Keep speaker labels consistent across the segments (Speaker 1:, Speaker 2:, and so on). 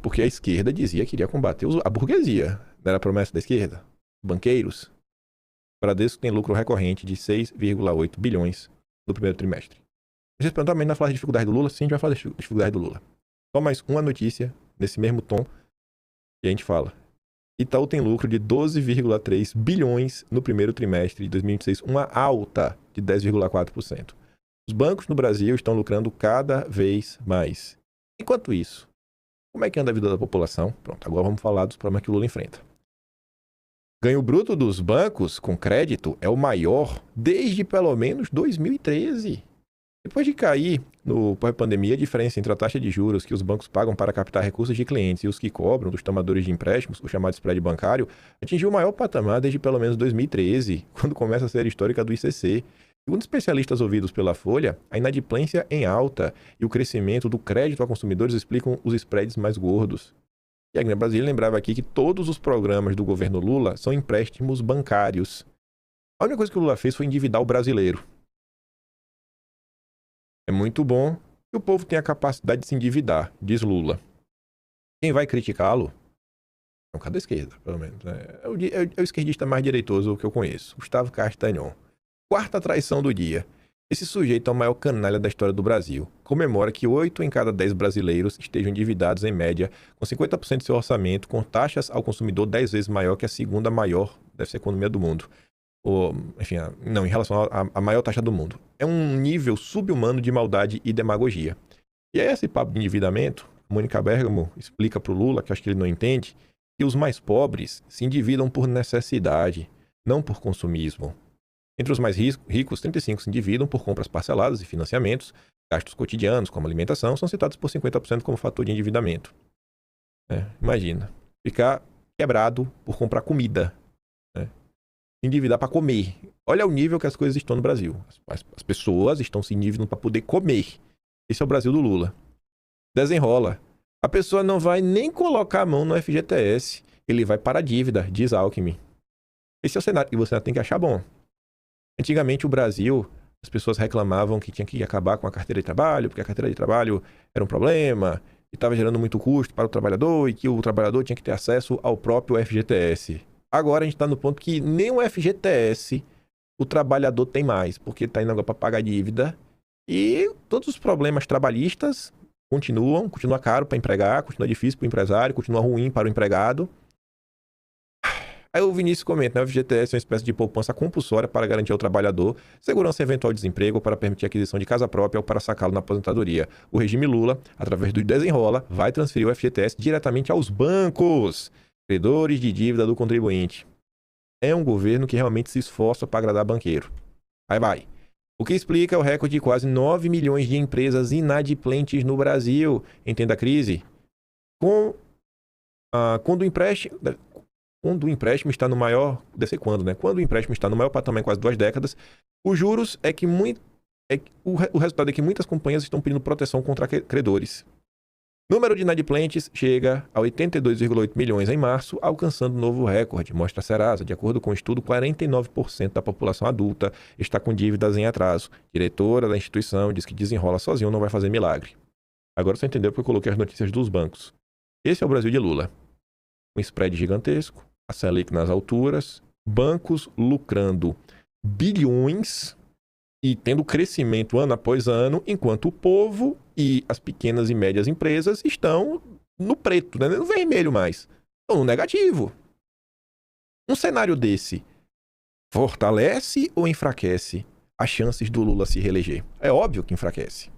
Speaker 1: Porque a esquerda dizia que iria combater a burguesia. Não era a promessa da esquerda? Banqueiros. Bradesco tem lucro recorrente de 6,8 bilhões no primeiro trimestre. Vocês perguntam também na falar de dificuldade do Lula? Sim, a gente vai falar de dificuldade do Lula. Só mais uma notícia nesse mesmo tom que a gente fala. Itaú tem lucro de 12,3 bilhões no primeiro trimestre de 2026, uma alta de 10,4%. Os bancos no Brasil estão lucrando cada vez mais. Enquanto isso, como é que anda a vida da população? Pronto, agora vamos falar dos problemas que o Lula enfrenta. Ganho bruto dos bancos com crédito é o maior desde pelo menos 2013. Depois de cair no pós-pandemia, a diferença entre a taxa de juros que os bancos pagam para captar recursos de clientes e os que cobram dos tomadores de empréstimos, o chamado spread bancário, atingiu o maior patamar desde pelo menos 2013, quando começa a série histórica do ICC. Segundo especialistas ouvidos pela Folha, a inadimplência em alta e o crescimento do crédito a consumidores explicam os spreads mais gordos. E a Brasília lembrava aqui que todos os programas do governo Lula são empréstimos bancários. A única coisa que o Lula fez foi endividar o brasileiro. É muito bom que o povo tenha a capacidade de se endividar, diz Lula. Quem vai criticá-lo é um cara da esquerda, pelo menos. É o esquerdista mais direitoso que eu conheço, Gustavo Castañón. Quarta traição do dia. Esse sujeito é o maior canalha da história do Brasil. Comemora que 8 em cada 10 brasileiros estejam endividados, em média, com 50% de seu orçamento, com taxas ao consumidor 10 vezes maior que a segunda maior, deve ser a economia do mundo. Enfim, não, em relação à maior taxa do mundo. É um nível subhumano de maldade e demagogia. E é esse papo de endividamento, a Mônica Bergamo explica para o Lula, que acho que ele não entende, que os mais pobres se endividam por necessidade, não por consumismo. Entre os mais ricos, 35 se endividam por compras parceladas e financiamentos. Gastos cotidianos, como alimentação, são citados por 50% como fator de endividamento. Imagina, ficar quebrado por comprar comida. Endividar para comer. Olha o nível que as coisas estão no Brasil. As pessoas estão se endividando para poder comer. Esse é o Brasil do Lula. Desenrola. A pessoa não vai nem colocar a mão no FGTS. Ele vai para a dívida, diz Alckmin. Esse é o cenário que você tem que achar bom. Antigamente, o Brasil, as pessoas reclamavam que tinha que acabar com a carteira de trabalho, porque a carteira de trabalho era um problema, e estava gerando muito custo para o trabalhador, e que o trabalhador tinha que ter acesso ao próprio FGTS. Agora a gente está no ponto que nem o FGTS o trabalhador tem mais, porque está indo agora para pagar dívida, e todos os problemas trabalhistas continua caro para empregar, continua difícil para o empresário, continua ruim para o empregado. Aí o Vinícius comenta, o FGTS é uma espécie de poupança compulsória para garantir ao trabalhador segurança em eventual desemprego, para permitir a aquisição de casa própria ou para sacá-lo na aposentadoria. O regime Lula, através do Desenrola, vai transferir o FGTS diretamente aos bancos, credores de dívida do contribuinte. É um governo que realmente se esforça para agradar banqueiro. Aí vai. O que explica o recorde de quase 9 milhões de empresas inadimplentes no Brasil. Entenda a crise. Quando o empréstimo está no maior... Deve ser quando, né? Quando o empréstimo está no maior patamar em quase 2 décadas, os juros o resultado é que muitas companhias estão pedindo proteção contra credores. Número de inadimplentes chega a 82,8 milhões em março, alcançando novo recorde, mostra a Serasa. De acordo com o estudo, 49% da população adulta está com dívidas em atraso. Diretora da instituição diz que Desenrola sozinho não vai fazer milagre. Agora você entendeu porque eu coloquei as notícias dos bancos. Esse é o Brasil de Lula. Um spread gigantesco, a Selic nas alturas, bancos lucrando bilhões e tendo crescimento ano após ano, enquanto o povo e as pequenas e médias empresas estão no preto, né? No vermelho mais. Estão no negativo. Um cenário desse fortalece ou enfraquece as chances do Lula se reeleger? É óbvio que enfraquece.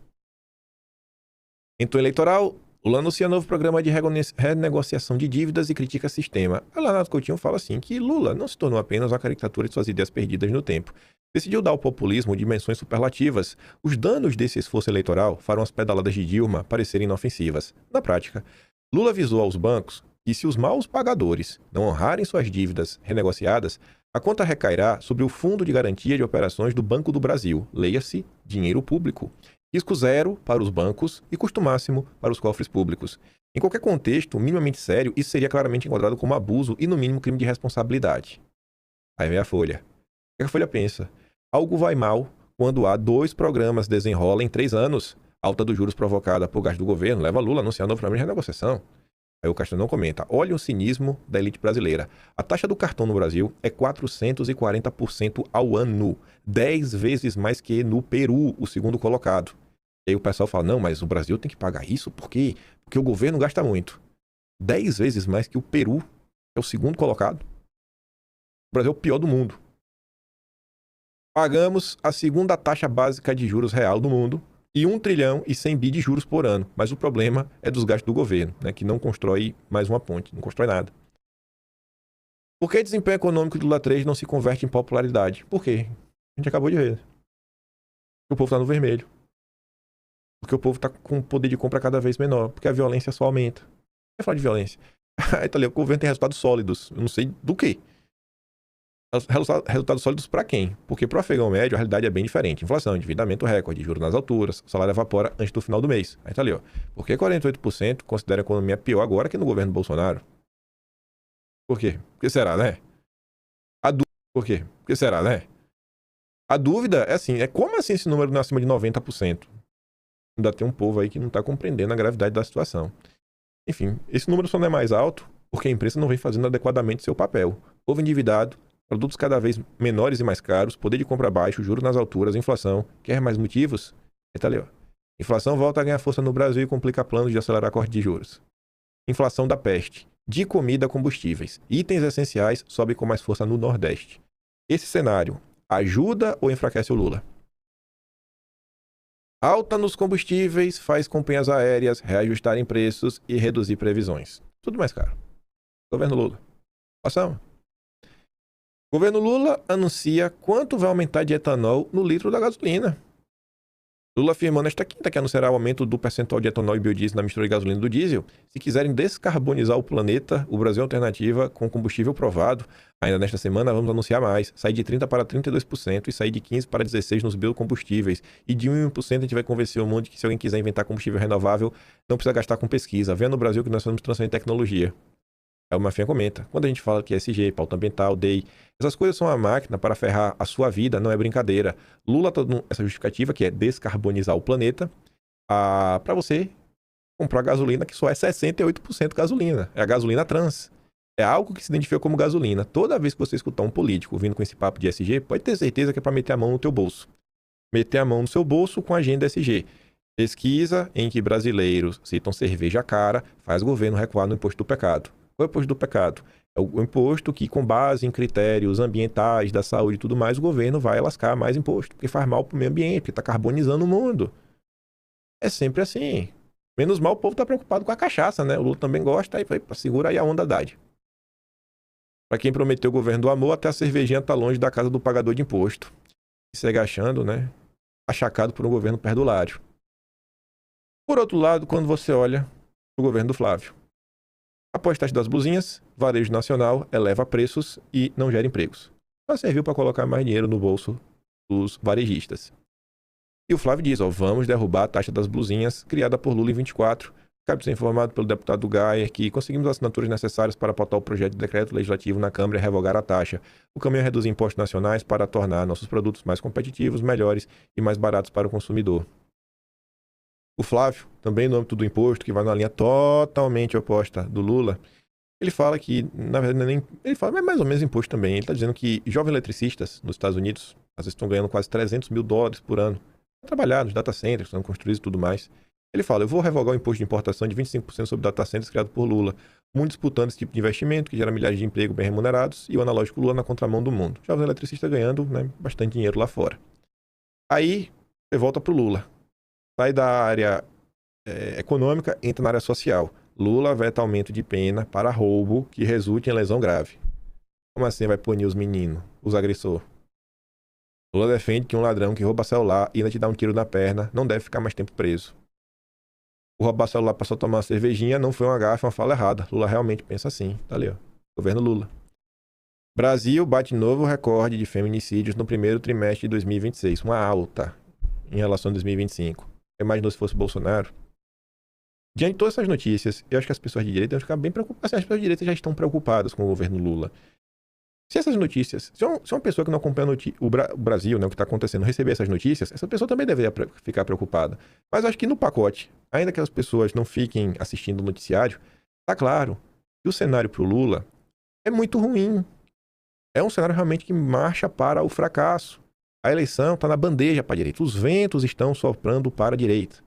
Speaker 1: Em tom eleitoral, Lula anuncia novo programa de renegociação de dívidas e critica sistema. A Leonardo Coutinho fala assim que Lula não se tornou apenas uma caricatura de suas ideias perdidas no tempo. Decidiu dar ao populismo dimensões superlativas. Os danos desse esforço eleitoral farão as pedaladas de Dilma parecerem inofensivas. Na prática, Lula avisou aos bancos que se os maus pagadores não honrarem suas dívidas renegociadas, a conta recairá sobre o Fundo de Garantia de Operações do Banco do Brasil, leia-se dinheiro público. Risco zero para os bancos e custo máximo para os cofres públicos. Em qualquer contexto minimamente sério, isso seria claramente enquadrado como abuso e, no mínimo, crime de responsabilidade. Aí vem a Folha. O que a Folha pensa? Algo vai mal quando há 2 programas Desenrola em 3 anos. Alta dos juros provocada por gasto do governo leva Lula a anunciar novo programa de renegociação. Aí o Castanhão comenta: olha o cinismo da elite brasileira. A taxa do cartão no Brasil é 440% ao ano. 10 vezes mais que no Peru, o segundo colocado. E aí o pessoal fala: não, mas o Brasil tem que pagar isso por quê? Porque o governo gasta muito. 10 vezes mais que o Peru, que é o segundo colocado. O Brasil é o pior do mundo. Pagamos a segunda taxa básica de juros real do mundo e 1 trilhão e 100 bi de juros por ano. Mas o problema é dos gastos do governo, né, que não constrói mais uma ponte, não constrói nada. Por que desempenho econômico de Lula 3 não se converte em popularidade? Por quê? A gente acabou de ver. O povo está no vermelho. Porque o povo está com um poder de compra cada vez menor. Porque a violência só aumenta. Vai falar de violência. Aí tá ali, o governo tem resultados sólidos. Eu não sei do quê. Resultados sólidos para quem? Porque para o afegão médio a realidade é bem diferente. Inflação, endividamento recorde, juros nas alturas, o salário evapora antes do final do mês. Aí tá ali, ó. Por que 48% considera a economia pior agora que no governo Bolsonaro? Por quê? Por que será, né? Por quê? Por que será, né? A dúvida é assim, como assim esse número não é acima de 90%? Ainda tem um povo aí que não está compreendendo a gravidade da situação. Enfim, esse número só não é mais alto porque a imprensa não vem fazendo adequadamente seu papel. Povo endividado, produtos cada vez menores e mais caros, poder de compra baixo, juros nas alturas, inflação. Quer mais motivos? Tá ali, ó. Inflação volta a ganhar força no Brasil e complica planos de acelerar corte de juros. Inflação da peste. De comida a combustíveis. Itens essenciais sobe com mais força no Nordeste. Esse cenário ajuda ou enfraquece o Lula? Alta nos combustíveis faz companhias aéreas reajustarem preços e reduzir previsões. Tudo mais caro. Governo Lula. Passamos. Governo Lula anuncia quanto vai aumentar de etanol no litro da gasolina. Lula afirmou nesta quinta que anunciará o aumento do percentual de etanol e biodiesel na mistura de gasolina do diesel. Se quiserem descarbonizar o planeta, o Brasil é alternativa com combustível provado. Ainda nesta semana vamos anunciar mais. Sair de 30% para 32% e sair de 15% para 16% nos biocombustíveis. E de 1 em 1% a gente vai convencer o mundo de que se alguém quiser inventar combustível renovável, não precisa gastar com pesquisa. Venha no Brasil que nós somos transferir tecnologia. É uma Mafinha comenta. Quando a gente fala que ESG, pauta ambiental, DEI, essas coisas são uma máquina para ferrar a sua vida, não é brincadeira. Lula tá dando essa justificativa, que é descarbonizar o planeta, para você comprar gasolina que só é 68% gasolina. É a gasolina trans. É algo que se identifica como gasolina. Toda vez que você escutar um político vindo com esse papo de ESG, pode ter certeza que é para meter a mão no teu bolso. Meter a mão no seu bolso com a agenda ESG. Pesquisa em que brasileiros citam cerveja cara, faz o governo recuar no imposto do pecado. Qual é o imposto do pecado? É o imposto que, com base em critérios ambientais, da saúde e tudo mais, o governo vai lascar mais imposto, porque faz mal para o meio ambiente, porque está carbonizando o mundo. É sempre assim. Menos mal o povo está preocupado com a cachaça, né? O Lula também gosta, aí segura aí a onda Haddad. Para quem prometeu o governo do amor, até a cervejinha está longe da casa do pagador de imposto. E segue achando, né? Achacado por um governo perdulário. Por outro lado, quando você olha o governo do Flávio, após taxa das blusinhas, varejo nacional eleva preços e não gera empregos. Só serviu para colocar mais dinheiro no bolso dos varejistas. E o Flávio diz, vamos derrubar a taxa das blusinhas criada por Lula em 24. Cabe ser informado pelo deputado Gayer que conseguimos as assinaturas necessárias para pautar o projeto de decreto legislativo na Câmara e revogar a taxa. O caminho é reduzir impostos nacionais para tornar nossos produtos mais competitivos, melhores e mais baratos para o consumidor. O Flávio, também no âmbito do imposto, que vai na linha totalmente oposta do Lula, ele fala que, na verdade, nem, ele fala, é mais ou menos imposto também. Ele está dizendo que jovens eletricistas nos Estados Unidos, às vezes estão ganhando quase $300 mil por ano, para trabalhar nos data centers, são construídos e tudo mais. Ele fala, eu vou revogar o imposto de importação de 25% sobre data centers criado por Lula, muito disputando esse tipo de investimento, que gera milhares de empregos bem remunerados, e o analógico Lula na contramão do mundo. Jovens eletricistas ganhando, né, bastante dinheiro lá fora. Aí, você volta para o Lula. Sai da área econômica, entra na área social. Lula veta aumento de pena para roubo que resulte em lesão grave. Como assim vai punir os meninos, os agressores? Lula defende que um ladrão que rouba celular e ainda te dá um tiro na perna não deve ficar mais tempo preso. O roubar celular para só tomar uma cervejinha não foi uma gafe, uma fala errada. Lula realmente pensa assim. Tá ali, ó. Governo Lula. Brasil bate novo recorde de feminicídios no primeiro trimestre de 2026. Uma alta em relação a 2025. Imaginou se fosse Bolsonaro? Diante de todas essas notícias, eu acho que as pessoas de direita vão ficar bem preocupadas. As pessoas de direita já estão preocupadas com o governo Lula. Se essas notícias, se uma pessoa que não acompanha o Brasil, né, o que está acontecendo, receber essas notícias, essa pessoa também deveria ficar preocupada. Mas eu acho que no pacote, ainda que as pessoas não fiquem assistindo o noticiário, Tá claro que o cenário para o Lula é muito ruim. É um cenário realmente que marcha para o fracasso. A eleição está na bandeja para a direita. Os ventos estão soprando para a direita.